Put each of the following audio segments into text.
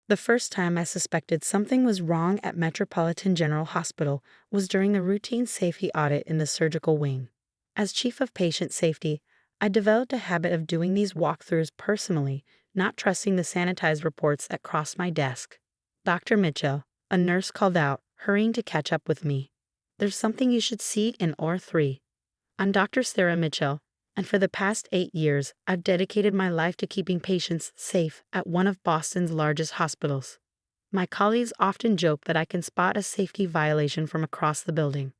The first time I suspected something was wrong at Metropolitan General Hospital was during a routine safety audit in the surgical wing. As Chief of Patient Safety, I developed a habit of doing these walkthroughs personally, not trusting the sanitized reports that crossed my desk. Dr. Mitchell, a nurse, called out, hurrying to catch up with me. "There's something you should see in OR3. I'm Dr. Sarah Mitchell, and for the past 8 years, I've dedicated my life to keeping patients safe at one of Boston's largest hospitals. My colleagues often joke that I can spot a safety violation from across the building.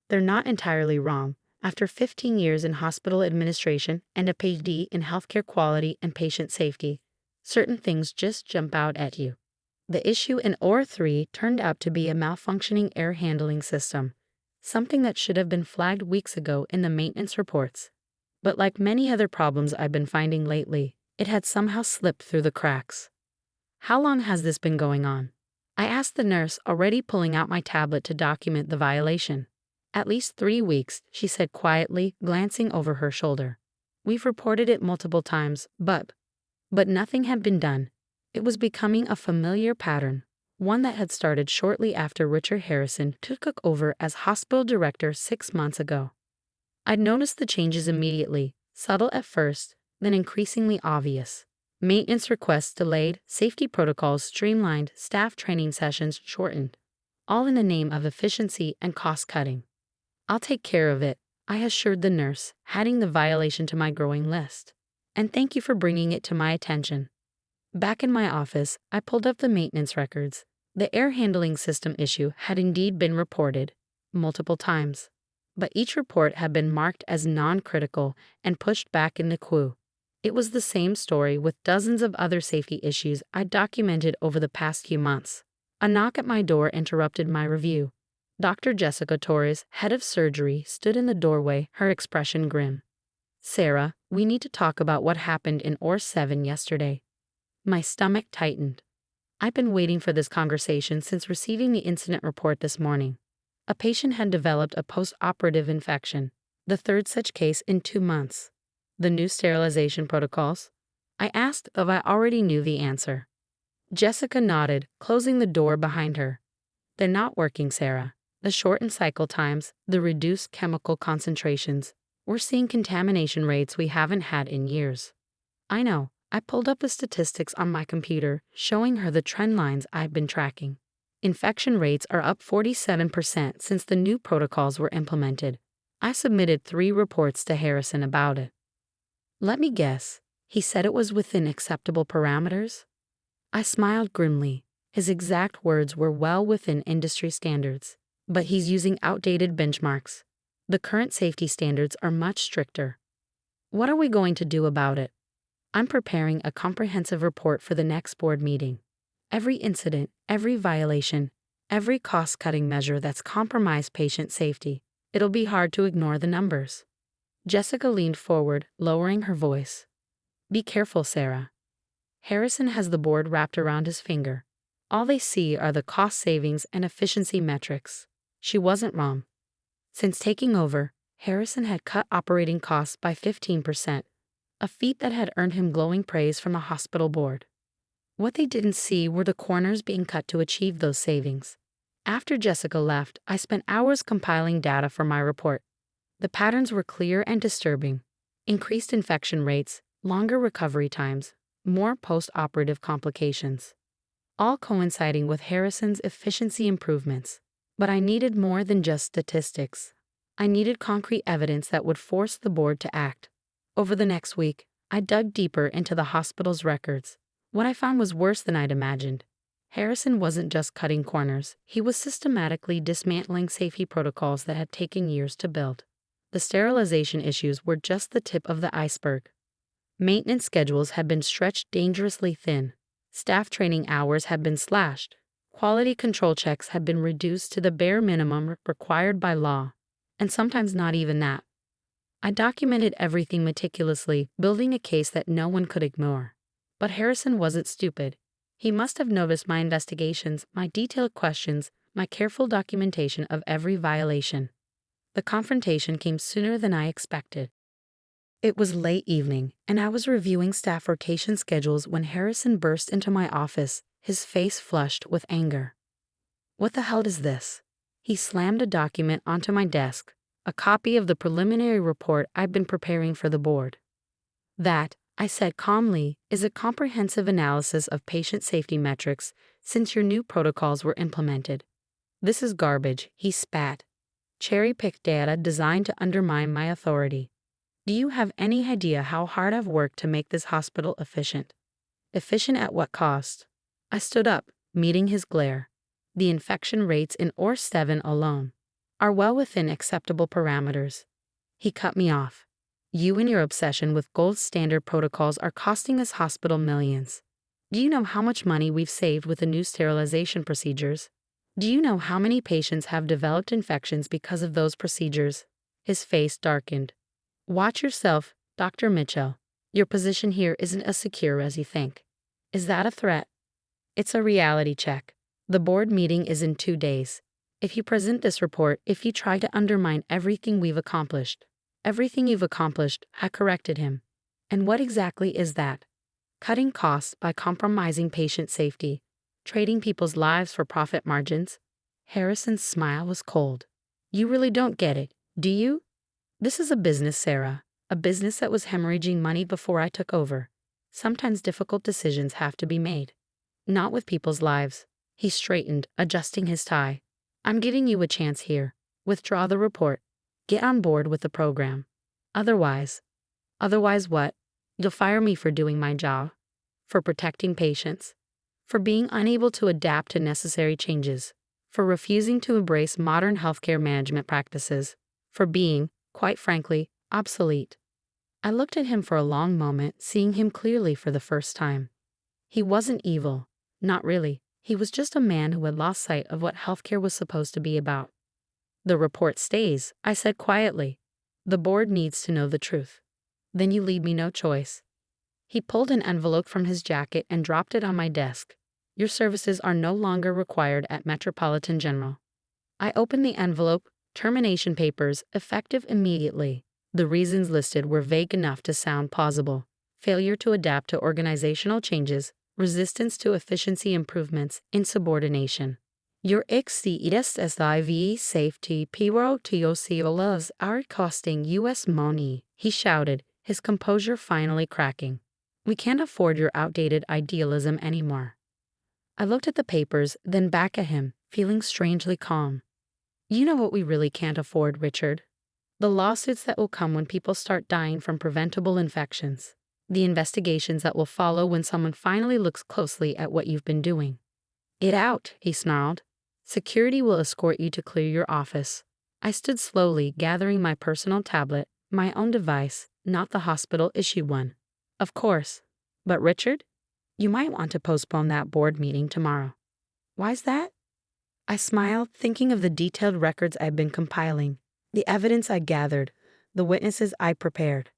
They're not entirely wrong. After 15 years in hospital administration and a Ph.D. in healthcare quality and patient safety, certain things just jump out at you. The issue in OR3 turned out to be a malfunctioning air handling system, something that should have been flagged weeks ago in the maintenance reports. But like many other problems I've been finding lately, it had somehow slipped through the cracks. How long has this been going on? I asked the nurse, already pulling out my tablet to document the violation. At least 3 weeks, she said quietly, glancing over her shoulder. We've reported it multiple times, but nothing had been done. It was becoming a familiar pattern, one that had started shortly after Richard Harrison took over as hospital director 6 months ago. I'd noticed the changes immediately, subtle at first, then increasingly obvious. Maintenance requests delayed, safety protocols streamlined, staff training sessions shortened, all in the name of efficiency and cost-cutting. "I'll take care of it," I assured the nurse, adding the violation to my growing list. "And thank you for bringing it to my attention." Back in my office, I pulled up the maintenance records. The air handling system issue had indeed been reported multiple times, but each report had been marked as non-critical and pushed back in the queue. It was the same story with dozens of other safety issues I'd documented over the past few months. A knock at my door interrupted my review. Dr. Jessica Torres, head of surgery, stood in the doorway, her expression grim. "Sarah, we need to talk about what happened in OR7 yesterday." My stomach tightened. I'd been waiting for this conversation since receiving the incident report this morning. A patient had developed a post-operative infection, the third such case in 2 months. The new sterilization protocols? I asked if I already knew the answer. Jessica nodded, closing the door behind her. "They're not working, Sarah. The shortened cycle times, the reduced chemical concentrations. We're seeing contamination rates we haven't had in years." I know. I pulled up the statistics on my computer, showing her the trend lines I've been tracking. Infection rates are up 47% since the new protocols were implemented. I submitted 3 reports to Harrison about it. "Let me guess, he said it was within acceptable parameters?" I smiled grimly. His exact words were well within industry standards, but he's using outdated benchmarks. The current safety standards are much stricter. "What are we going to do about it?" "I'm preparing a comprehensive report for the next board meeting. Every incident, every violation, every cost-cutting measure that's compromised patient safety. It'll be hard to ignore the numbers." Jessica leaned forward, lowering her voice. "Be careful, Sarah. Harrison has the board wrapped around his finger. All they see are the cost savings and efficiency metrics." She wasn't wrong. Since taking over, Harrison had cut operating costs by 15%. A feat that had earned him glowing praise from a hospital board. What they didn't see were the corners being cut to achieve those savings. After Jessica left, I spent hours compiling data for my report. The patterns were clear and disturbing. Increased infection rates, longer recovery times, more post-operative complications. All coinciding with Harrison's efficiency improvements. But I needed more than just statistics. I needed concrete evidence that would force the board to act. Over the next week, I dug deeper into the hospital's records. What I found was worse than I'd imagined. Harrison wasn't just cutting corners, he was systematically dismantling safety protocols that had taken years to build. The sterilization issues were just the tip of the iceberg. Maintenance schedules had been stretched dangerously thin. Staff training hours had been slashed. Quality control checks had been reduced to the bare minimum required by law, and sometimes not even that. I documented everything meticulously, building a case that no one could ignore. But Harrison wasn't stupid. He must have noticed my investigations, my detailed questions, my careful documentation of every violation. The confrontation came sooner than I expected. It was late evening, and I was reviewing staff rotation schedules when Harrison burst into my office, his face flushed with anger. What the hell is this? He slammed a document onto my desk, a copy of the preliminary report I'd been preparing for the board. That, I said calmly, is a comprehensive analysis of patient safety metrics since your new protocols were implemented. This is garbage, he spat. Cherry-picked data designed to undermine my authority. Do you have any idea how hard I've worked to make this hospital efficient? Efficient at what cost? I stood up, meeting his glare. The infection rates in OR7 alone are well within acceptable parameters. He cut me off. You and your obsession with gold standard protocols are costing this hospital millions. Do you know how much money we've saved with the new sterilization procedures? Do you know how many patients have developed infections because of those procedures? His face darkened. Watch yourself, Dr. Mitchell. Your position here isn't as secure as you think. Is that a threat? It's a reality check. The board meeting is in 2 days. If you present this report, if you try to undermine everything we've accomplished. Everything you've accomplished, I corrected him. And what exactly is that? Cutting costs by compromising patient safety, trading people's lives for profit margins? Harrison's smile was cold. You really don't get it, do you? This is a business, Sarah. A business that was hemorrhaging money before I took over. Sometimes difficult decisions have to be made. Not with people's lives. He straightened, adjusting his tie. I'm giving you a chance here. Withdraw the report. Get on board with the program. Otherwise what? You'll fire me for doing my job, for protecting patients, for being unable to adapt to necessary changes, for refusing to embrace modern healthcare management practices, for being, quite frankly, obsolete. I looked at him for a long moment, seeing him clearly for the first time. He wasn't evil. Not really. He was just a man who had lost sight of what healthcare was supposed to be about. The report stays, I said quietly. The board needs to know the truth. Then you leave me no choice. He pulled an envelope from his jacket and dropped it on my desk. Your services are no longer required at Metropolitan General. I opened the envelope. Termination papers, effective immediately. The reasons listed were vague enough to sound plausible. Failure to adapt to organizational changes, resistance to efficiency improvements, insubordination. Your XCSSIV safety PROTOCOLs are costing US money, he shouted, his composure finally cracking. We can't afford your outdated idealism anymore. I looked at the papers, then back at him, feeling strangely calm. You know what we really can't afford, Richard? The lawsuits that will come when people start dying from preventable infections. The investigations that will follow when someone finally looks closely at what you've been doing. Get out, he snarled. Security will escort you to clear your office. I stood slowly, gathering my personal tablet, my own device, not the hospital-issued one. Of course. But Richard? You might want to postpone that board meeting tomorrow. Why's that? I smiled, thinking of the detailed records I'd been compiling, the evidence I gathered, the witnesses I prepared.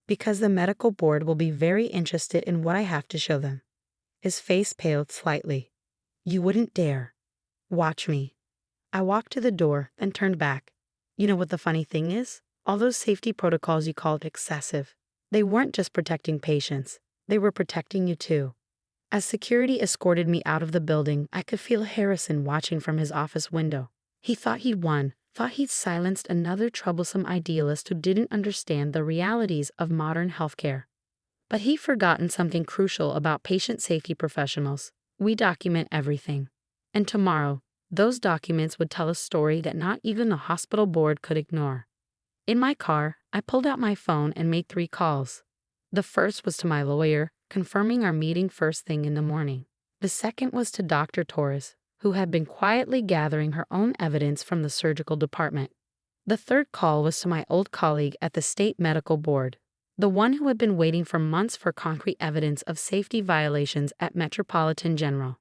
Because the medical board will be very interested in what I have to show them. His face paled slightly. You wouldn't dare. Watch me. I walked to the door, then turned back. You know what the funny thing is? All those safety protocols you called excessive. They weren't just protecting patients. They were protecting you too. As security escorted me out of the building, I could feel Harrison watching from his office window. He thought he'd won, thought he'd silenced another troublesome idealist who didn't understand the realities of modern healthcare. But he'd forgotten something crucial about patient safety professionals. We document everything. And tomorrow, those documents would tell a story that not even the hospital board could ignore. In my car, I pulled out my phone and made 3 calls. The first was to my lawyer, confirming our meeting first thing in the morning. The second was to Dr. Torres, who had been quietly gathering her own evidence from the surgical department. The third call was to my old colleague at the state medical board, the one who had been waiting for months for concrete evidence of safety violations at Metropolitan General.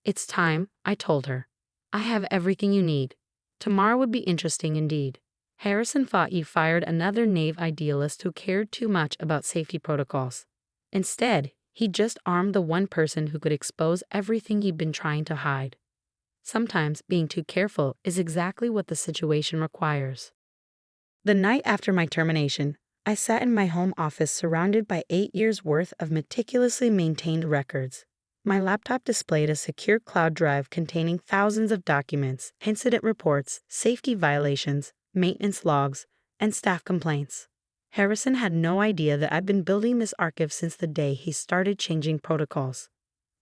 It's time, I told her. I have everything you need. Tomorrow would be interesting indeed. Harrison thought you fired another naive idealist who cared too much about safety protocols. Instead, he just armed the one person who could expose everything he'd been trying to hide. Sometimes being too careful is exactly what the situation requires. The night after my termination, I sat in my home office surrounded by 8 years' worth of meticulously maintained records. My laptop displayed a secure cloud drive containing thousands of documents, incident reports, safety violations, maintenance logs, and staff complaints. Harrison had no idea that I'd been building this archive since the day he started changing protocols.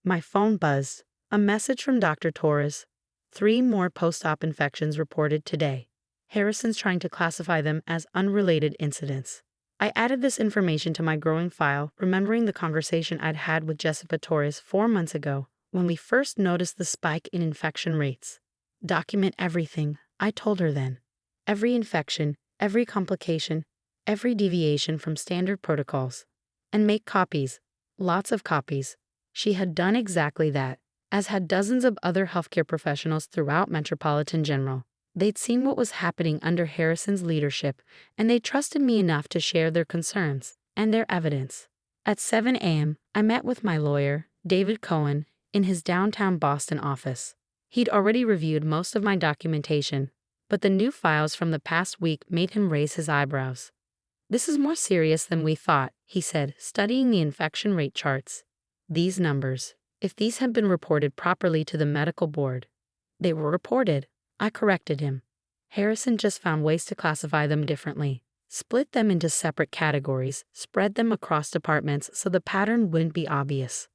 My phone buzzed. A message from Dr. Torres. 3 more post-op infections reported today. Harrison's trying to classify them as unrelated incidents. I added this information to my growing file, remembering the conversation I'd had with Jessica Torres 4 months ago when we first noticed the spike in infection rates. Document everything, I told her then. Every infection, every complication, every deviation from standard protocols. And make copies. Lots of copies. She had done exactly that, as had dozens of other healthcare professionals throughout Metropolitan General. They'd seen what was happening under Harrison's leadership, and they trusted me enough to share their concerns and their evidence. At 7 a.m., I met with my lawyer, David Cohen, in his downtown Boston office. He'd already reviewed most of my documentation, but the new files from the past week made him raise his eyebrows. "This is more serious than we thought," he said, studying the infection rate charts. "These numbers, if these had been reported properly to the medical board." "They were reported," I corrected him. "Harrison just found ways to classify them differently. Split them into separate categories, spread them across departments so the pattern wouldn't be obvious."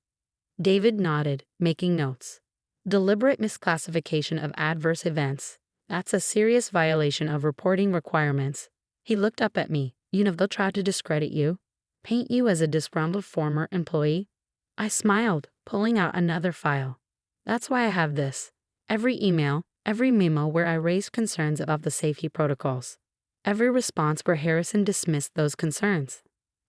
David nodded, making notes. "Deliberate misclassification of adverse events. That's a serious violation of reporting requirements." He looked up at me. "You know they'll try to discredit you, paint you as a disgruntled former employee." I smiled, pulling out another file. "That's why I have this. Every email, every memo where I raised concerns about the safety protocols. Every response where Harrison dismissed those concerns.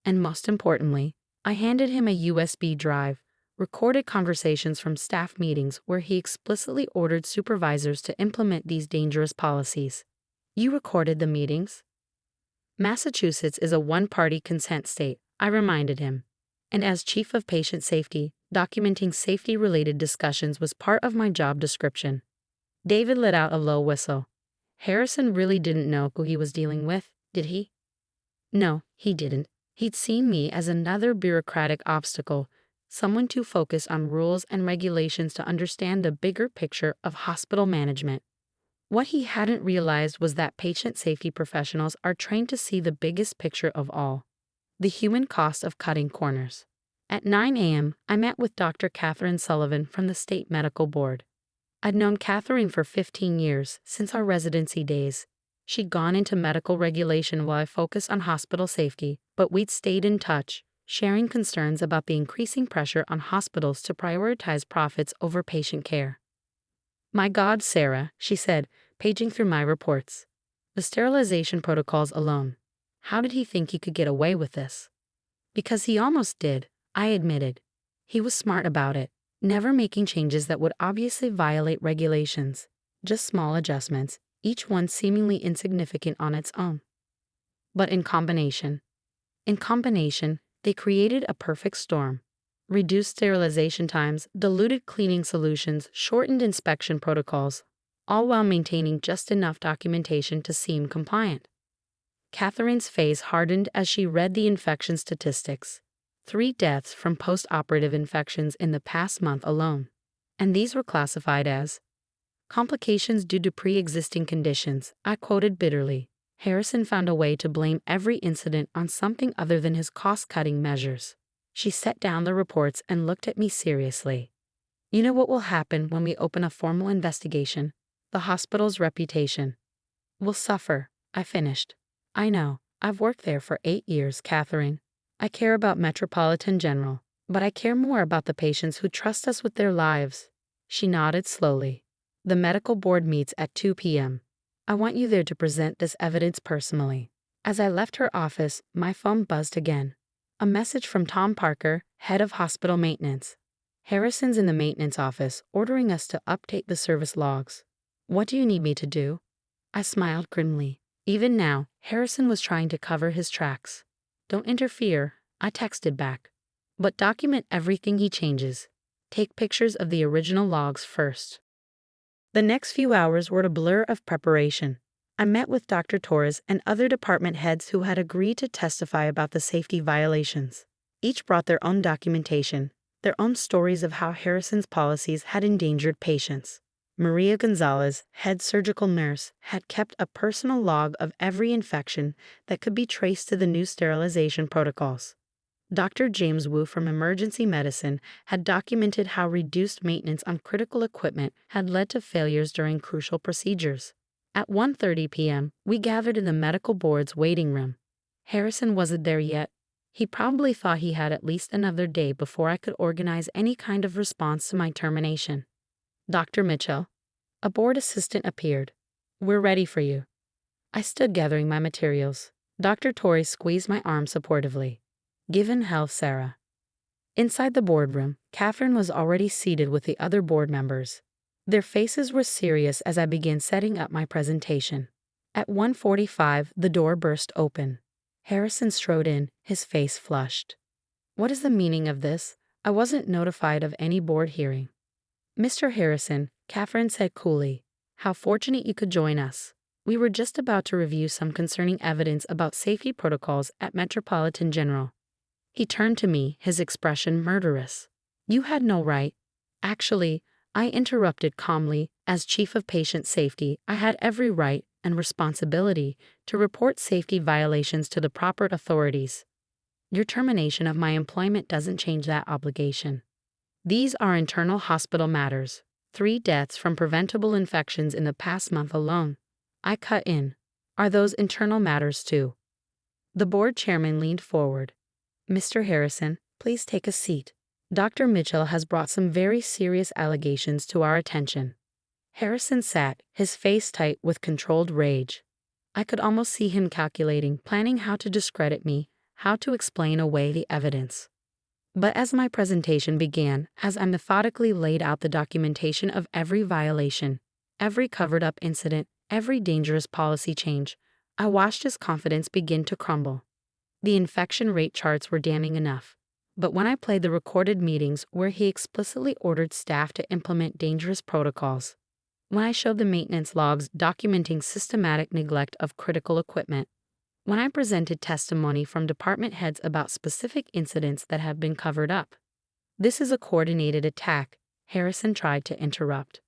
And most importantly, I handed him a USB drive, recorded conversations from staff meetings where he explicitly ordered supervisors to implement these dangerous policies." "You recorded the meetings?" "Massachusetts is a one-party consent state," I reminded him. "And as chief of patient safety, documenting safety-related discussions was part of my job description." David let out a low whistle. "Harrison really didn't know who he was dealing with, did he?" "No, he didn't. He'd seen me as another bureaucratic obstacle, someone too focused on rules and regulations to understand the bigger picture of hospital management. What he hadn't realized was that patient safety professionals are trained to see the biggest picture of all, the human cost of cutting corners." At 9 a.m., I met with Dr. Catherine Sullivan from the State Medical Board. I'd known Catherine for 15 years, since our residency days. She'd gone into medical regulation while I focused on hospital safety, but we'd stayed in touch, sharing concerns about the increasing pressure on hospitals to prioritize profits over patient care. "My God, Sarah," she said, paging through my reports. "The sterilization protocols alone. How did he think he could get away with this?" "Because he almost did," I admitted. "He was smart about it, never making changes that would obviously violate regulations, just small adjustments, each one seemingly insignificant on its own. But in combination, they created a perfect storm. Reduced sterilization times, diluted cleaning solutions, shortened inspection protocols, all while maintaining just enough documentation to seem compliant." Catherine's face hardened as she read the infection statistics. 3 deaths from post-operative infections in the past month alone. And these were classified as complications due to pre-existing conditions, I quoted bitterly. Harrison found a way to blame every incident on something other than his cost-cutting measures. She set down the reports and looked at me seriously. "You know what will happen when we open a formal investigation? The hospital's reputation will suffer," I finished. "I know. I've worked there for 8 years, Catherine. I care about Metropolitan General, but I care more about the patients who trust us with their lives." She nodded slowly. "The medical board meets at 2 p.m. I want you there to present this evidence personally." As I left her office, my phone buzzed again. A message from Tom Parker, head of hospital maintenance. "Harrison's in the maintenance office, ordering us to update the service logs." "What do you need me to do?" I smiled grimly. Even now, Harrison was trying to cover his tracks. "Don't interfere," I texted back. "But document everything he changes. Take pictures of the original logs first." The next few hours were a blur of preparation. I met with Dr. Torres and other department heads who had agreed to testify about the safety violations. Each brought their own documentation, their own stories of how Harrison's policies had endangered patients. Maria Gonzalez, head surgical nurse, had kept a personal log of every infection that could be traced to the new sterilization protocols. Dr. James Wu from emergency medicine had documented how reduced maintenance on critical equipment had led to failures during crucial procedures. At 1:30 p.m., we gathered in the medical board's waiting room. Harrison wasn't there yet. He probably thought he had at least another day before I could organize any kind of response to my termination. Dr. Mitchell, a board assistant, appeared. "We're ready for you." I stood gathering my materials. Dr. Torrey squeezed my arm supportively. "Given health, Sarah." Inside the boardroom, Catherine was already seated with the other board members. Their faces were serious as I began setting up my presentation. At 1:45, the door burst open. Harrison strode in, his face flushed. "What is the meaning of this? I wasn't notified of any board hearing." "Mr. Harrison," Catherine said coolly, "how fortunate you could join us. We were just about to review some concerning evidence about safety protocols at Metropolitan General." He turned to me, his expression murderous. "You had no right." "Actually," I interrupted calmly, "as Chief of Patient Safety, I had every right and responsibility to report safety violations to the proper authorities. Your termination of my employment doesn't change that obligation. These are internal hospital matters. 3 deaths from preventable infections in the past month alone." I cut in. "Are those internal matters too?" The board chairman leaned forward. "Mr. Harrison, please take a seat. Dr. Mitchell has brought some very serious allegations to our attention." Harrison sat, his face tight with controlled rage. I could almost see him calculating, planning how to discredit me, how to explain away the evidence. But as my presentation began, as I methodically laid out the documentation of every violation, every covered-up incident, every dangerous policy change, I watched his confidence begin to crumble. The infection rate charts were damning enough. But when I played the recorded meetings where he explicitly ordered staff to implement dangerous protocols, when I showed the maintenance logs documenting systematic neglect of critical equipment, when I presented testimony from department heads about specific incidents that have been covered up. "This is a coordinated attack," Harrison tried to interrupt.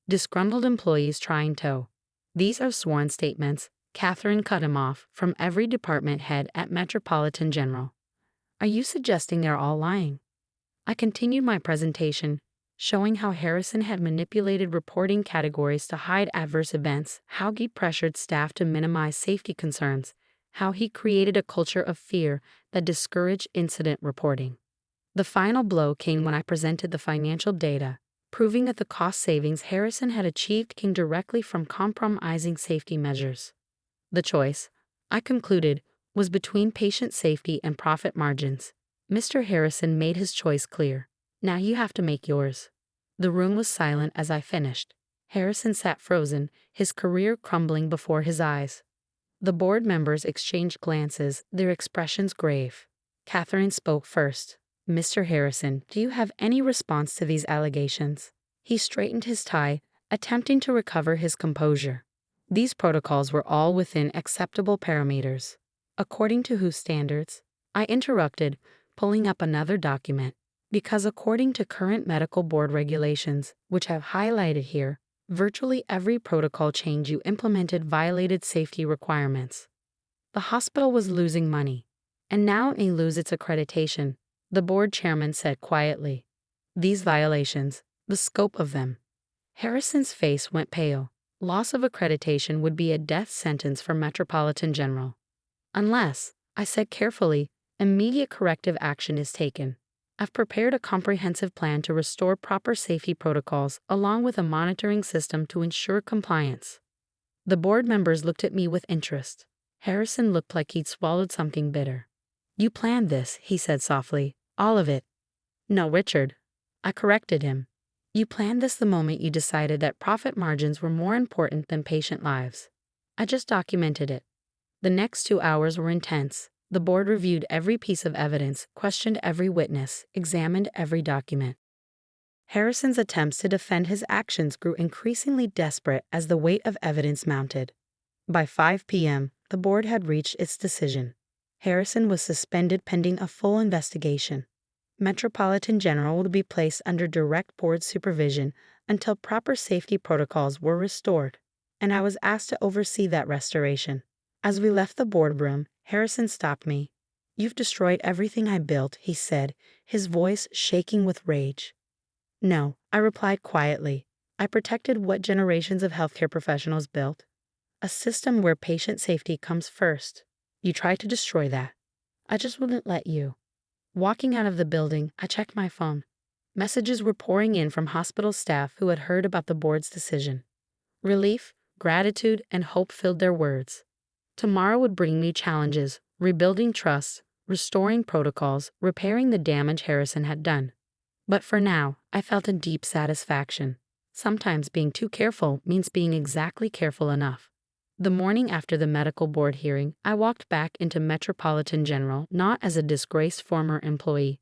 "Disgruntled employees trying to." "These are sworn statements," Catherine cut him off, "from every department head at Metropolitan General." "Are you suggesting they're all lying?" I continued my presentation, showing how Harrison had manipulated reporting categories to hide adverse events, how he pressured staff to minimize safety concerns, how he created a culture of fear that discouraged incident reporting. The final blow came when I presented the financial data, proving that the cost savings Harrison had achieved came directly from compromising safety measures. The choice, I concluded, was between patient safety and profit margins. Mr. Harrison made his choice clear. Now you have to make yours. The room was silent as I finished. Harrison sat frozen, his career crumbling before his eyes. The board members exchanged glances, their expressions grave. Catherine spoke first. "Mr. Harrison, do you have any response to these allegations?" He straightened his tie, attempting to recover his composure. "These protocols were all within acceptable parameters." "According to whose standards?" I interrupted, pulling up another document. "Because according to current medical board regulations, which I've highlighted here, virtually every protocol change you implemented violated safety requirements." The hospital was losing money, and now it may lose its accreditation, the board chairman said quietly. "These violations, the scope of them." Harrison's face went pale. Loss of accreditation would be a death sentence for Metropolitan General. "Unless," I said carefully, "immediate corrective action is taken. I've prepared a comprehensive plan to restore proper safety protocols along with a monitoring system to ensure compliance." The board members looked at me with interest. Harrison looked like he'd swallowed something bitter. "You planned this," he said softly. "All of it." "No, Richard." I corrected him. "You planned this the moment you decided that profit margins were more important than patient lives. I just documented it." The next 2 hours were intense. The board reviewed every piece of evidence, questioned every witness, examined every document. Harrison's attempts to defend his actions grew increasingly desperate as the weight of evidence mounted. By 5 p.m., the board had reached its decision. Harrison was suspended pending a full investigation. Metropolitan General would be placed under direct board supervision until proper safety protocols were restored, and I was asked to oversee that restoration. As we left the boardroom, Harrison stopped me. "You've destroyed everything I built," he said, his voice shaking with rage. "No," I replied quietly. "I protected what generations of healthcare professionals built. A system where patient safety comes first. You tried to destroy that. I just wouldn't let you." Walking out of the building, I checked my phone. Messages were pouring in from hospital staff who had heard about the board's decision. Relief, gratitude, and hope filled their words. Tomorrow would bring new challenges: rebuilding trust, restoring protocols, repairing the damage Harrison had done. But for now, I felt a deep satisfaction. Sometimes being too careful means being exactly careful enough. The morning after the medical board hearing, I walked back into Metropolitan General not as a disgraced former employee,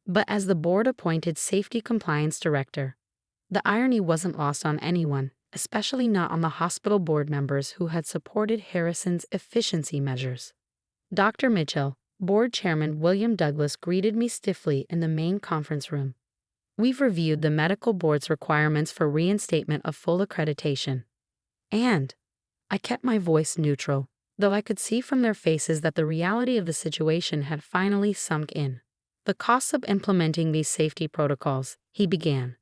but as the board-appointed Safety Compliance Director. The irony wasn't lost on anyone, especially not on the hospital board members who had supported Harrison's efficiency measures. Dr. Mitchell, Board Chairman William Douglas greeted me stiffly in the main conference room. "We've reviewed the medical board's requirements for reinstatement of full accreditation. And I kept my voice neutral, though I could see from their faces that the reality of the situation had finally sunk in. "The costs of implementing these safety protocols," he began,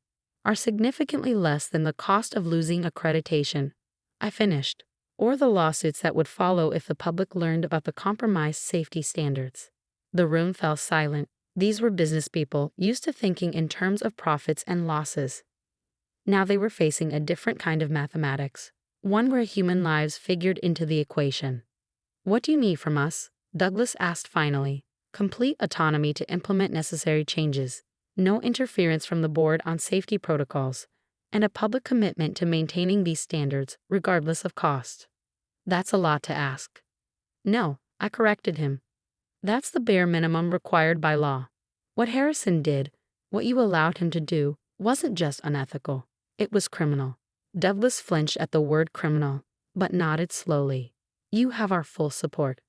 "are significantly less than the cost of losing accreditation," I finished, "or the lawsuits that would follow if the public learned about the compromised safety standards." The room fell silent. These were business people used to thinking in terms of profits and losses. Now they were facing a different kind of mathematics, one where human lives figured into the equation. "What do you need from us?" Douglas asked finally. "Complete autonomy to implement necessary changes, no interference from the board on safety protocols, and a public commitment to maintaining these standards regardless of cost." "That's a lot to ask." "No," I corrected him. "That's the bare minimum required by law. What Harrison did, what you allowed him to do, wasn't just unethical. It was criminal." Douglas flinched at the word criminal, but nodded slowly. "You have our full support."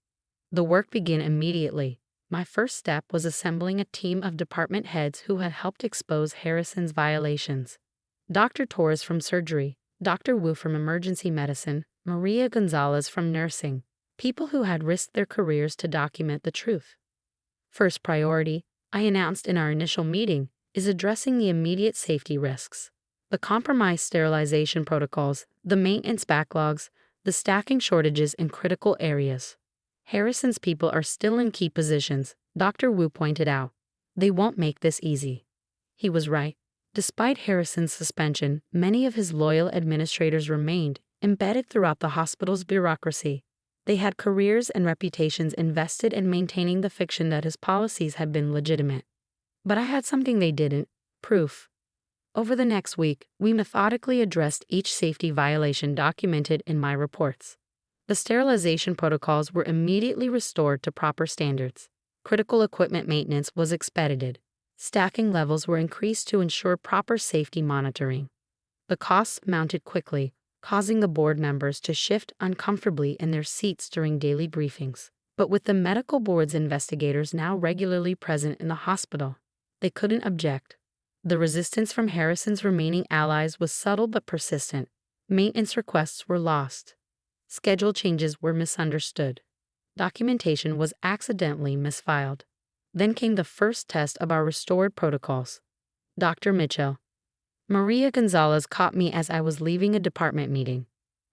The work began immediately. My first step was assembling a team of department heads who had helped expose Harrison's violations. Dr. Torres from surgery, Dr. Wu from emergency medicine, Maria Gonzalez from nursing, people who had risked their careers to document the truth. "First priority," I announced in our initial meeting, "is addressing the immediate safety risks. The compromised sterilization protocols, the maintenance backlogs, the staffing shortages in critical areas. Harrison's people are still in key positions," Dr. Wu pointed out. "They won't make this easy." He was right. Despite Harrison's suspension, many of his loyal administrators remained embedded throughout the hospital's bureaucracy. They had careers and reputations invested in maintaining the fiction that his policies had been legitimate. But I had something they didn't: proof. Over the next week, we methodically addressed each safety violation documented in my reports. The sterilization protocols were immediately restored to proper standards. Critical equipment maintenance was expedited. Staffing levels were increased to ensure proper safety monitoring. The costs mounted quickly, causing the board members to shift uncomfortably in their seats during daily briefings. But with the medical board's investigators now regularly present in the hospital, they couldn't object. The resistance from Harrison's remaining allies was subtle but persistent. Maintenance requests were lost. Schedule changes were misunderstood. Documentation was accidentally misfiled. Then came the first test of our restored protocols. Dr. Mitchell. Maria Gonzalez caught me as I was leaving a department meeting.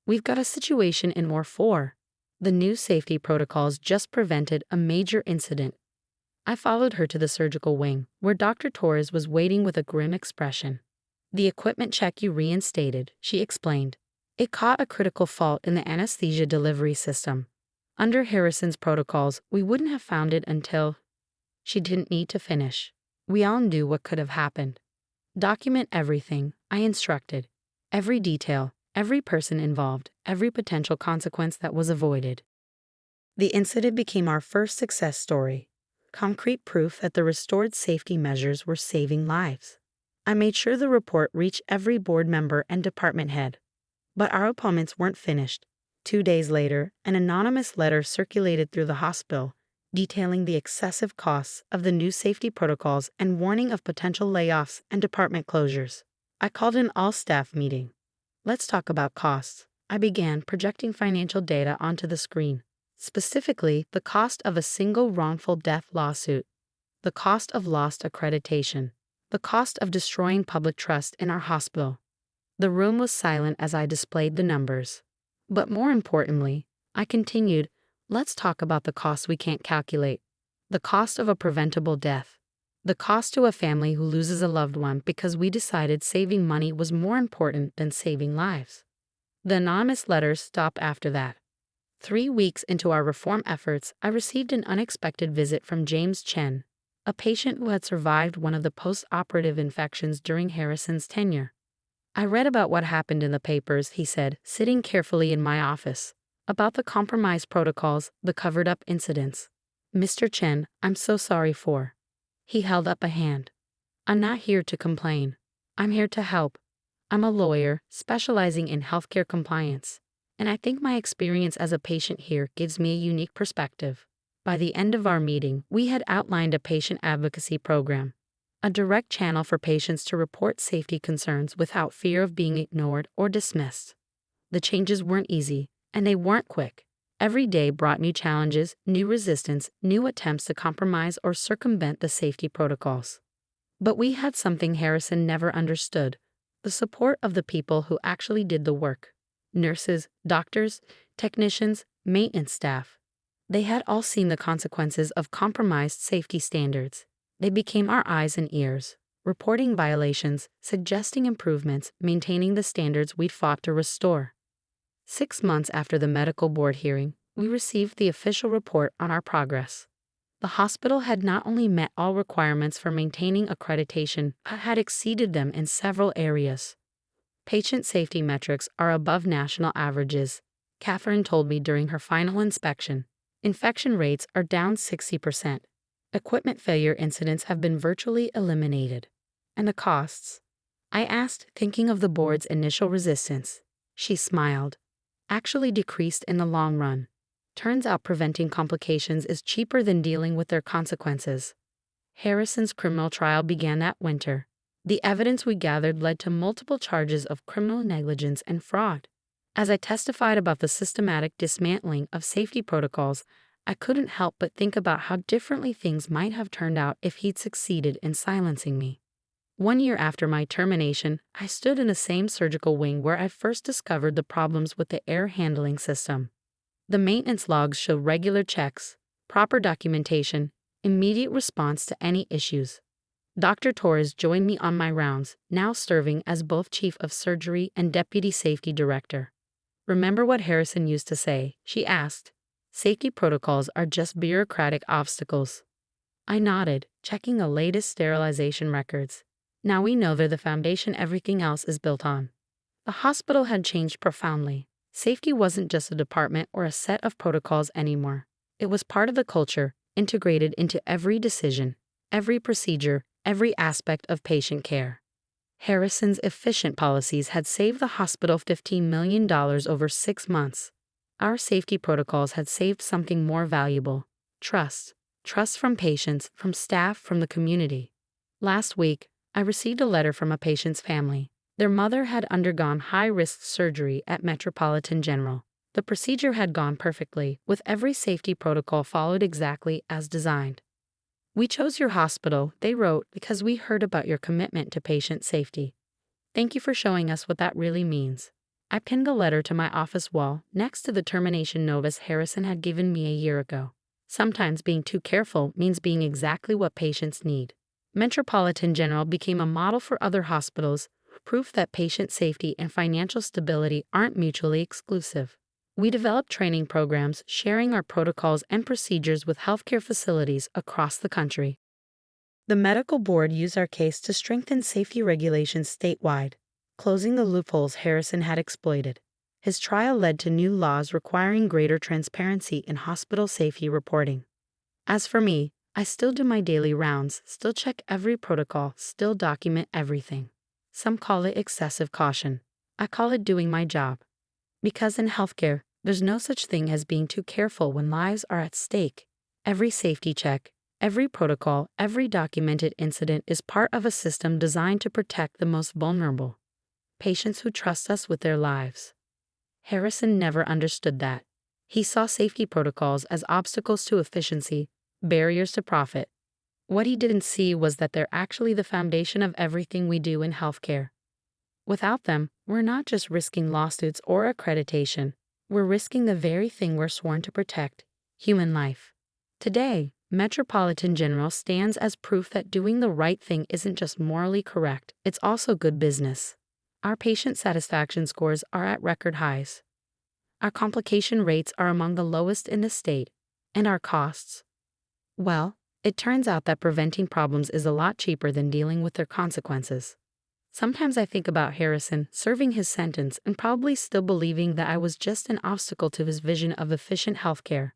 "We've got a situation in War 4. The new safety protocols just prevented a major incident." I followed her to the surgical wing, where Dr. Torres was waiting with a grim expression. "The equipment check you reinstated," she explained. "It caught a critical fault in the anesthesia delivery system. Under Harrison's protocols, we wouldn't have found it until—" She didn't need to finish. We all knew what could have happened. "Document everything," I instructed. "Every detail, every person involved, every potential consequence that was avoided." The incident became our first success story. Concrete proof that the restored safety measures were saving lives. I made sure the report reached every board member and department head. But our opponents weren't finished. 2 days later, an anonymous letter circulated through the hospital, detailing the excessive costs of the new safety protocols and warning of potential layoffs and department closures. I called an all-staff meeting. Let's talk about costs. I began projecting financial data onto the screen, specifically the cost of a single wrongful death lawsuit, the cost of lost accreditation, the cost of destroying public trust in our hospital. The room was silent as I displayed the numbers. But more importantly, I continued, let's talk about the costs we can't calculate. The cost of a preventable death. The cost to a family who loses a loved one because we decided saving money was more important than saving lives. The anonymous letters stopped after that. 3 weeks into our reform efforts, I received an unexpected visit from James Chen, a patient who had survived one of the post-operative infections during Harrison's tenure. I read about what happened in the papers, he said, sitting carefully in my office, about the compromised protocols, the covered-up incidents. Mr. Chen, I'm so sorry for. He held up a hand. I'm not here to complain. I'm here to help. I'm a lawyer specializing in healthcare compliance, and I think my experience as a patient here gives me a unique perspective. By the end of our meeting, we had outlined a patient advocacy program, a direct channel for patients to report safety concerns without fear of being ignored or dismissed. The changes weren't easy, and they weren't quick. Every day brought new challenges, new resistance, new attempts to compromise or circumvent the safety protocols. But we had something Harrison never understood: the support of the people who actually did the work. Nurses, doctors, technicians, maintenance staff. They had all seen the consequences of compromised safety standards. They became our eyes and ears, reporting violations, suggesting improvements, maintaining the standards we'd fought to restore. 6 months after the medical board hearing, we received the official report on our progress. The hospital had not only met all requirements for maintaining accreditation, but had exceeded them in several areas. Patient safety metrics are above national averages, Catherine told me during her final inspection. Infection rates are down 60%. Equipment failure incidents have been virtually eliminated. And the costs? I asked, thinking of the board's initial resistance. She smiled. Actually decreased in the long run. Turns out preventing complications is cheaper than dealing with their consequences. Harrison's criminal trial began that winter. The evidence we gathered led to multiple charges of criminal negligence and fraud. As I testified about the systematic dismantling of safety protocols, I couldn't help but think about how differently things might have turned out if he'd succeeded in silencing me. 1 year after my termination, I stood in the same surgical wing where I first discovered the problems with the air handling system. The maintenance logs show regular checks, proper documentation, immediate response to any issues. Dr. Torres joined me on my rounds, now serving as both Chief of Surgery and Deputy Safety Director. Remember what Harrison used to say, she asked. Safety protocols are just bureaucratic obstacles. I nodded, checking the latest sterilization records. Now we know they're the foundation everything else is built on. The hospital had changed profoundly. Safety wasn't just a department or a set of protocols anymore. It was part of the culture, integrated into every decision, every procedure, every aspect of patient care. Harrison's efficient policies had saved the hospital $15 million over 6 months. Our safety protocols had saved something more valuable: trust. Trust from patients, from staff, from the community. Last week, I received a letter from a patient's family. Their mother had undergone high-risk surgery at Metropolitan General. The procedure had gone perfectly, with every safety protocol followed exactly as designed. We chose your hospital, they wrote, because we heard about your commitment to patient safety. Thank you for showing us what that really means. I pinned the letter to my office wall, next to the termination notice Harrison had given me a year ago. Sometimes being too careful means being exactly what patients need. Metropolitan General became a model for other hospitals, proof that patient safety and financial stability aren't mutually exclusive. We developed training programs sharing our protocols and procedures with healthcare facilities across the country. The medical board used our case to strengthen safety regulations statewide, closing the loopholes Harrison had exploited. His trial led to new laws requiring greater transparency in hospital safety reporting. As for me, I still do my daily rounds, still check every protocol, still document everything. Some call it excessive caution. I call it doing my job. Because in healthcare, there's no such thing as being too careful when lives are at stake. Every safety check, every protocol, every documented incident is part of a system designed to protect the most vulnerable, patients who trust us with their lives. Harrison never understood that. He saw safety protocols as obstacles to efficiency, barriers to profit. What he didn't see was that they're actually the foundation of everything we do in healthcare. Without them, we're not just risking lawsuits or accreditation, we're risking the very thing we're sworn to protect: human life. Today, Metropolitan General stands as proof that doing the right thing isn't just morally correct, it's also good business. Our patient satisfaction scores are at record highs. Our complication rates are among the lowest in the state, and our costs, well, it turns out that preventing problems is a lot cheaper than dealing with their consequences. Sometimes I think about Harrison serving his sentence and probably still believing that I was just an obstacle to his vision of efficient healthcare.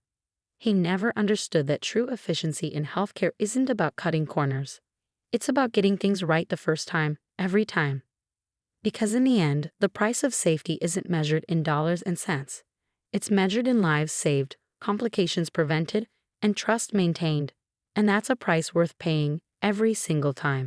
He never understood that true efficiency in healthcare isn't about cutting corners. It's about getting things right the first time, every time. Because in the end, the price of safety isn't measured in dollars and cents. It's measured in lives saved, complications prevented, and trust maintained. And that's a price worth paying every single time.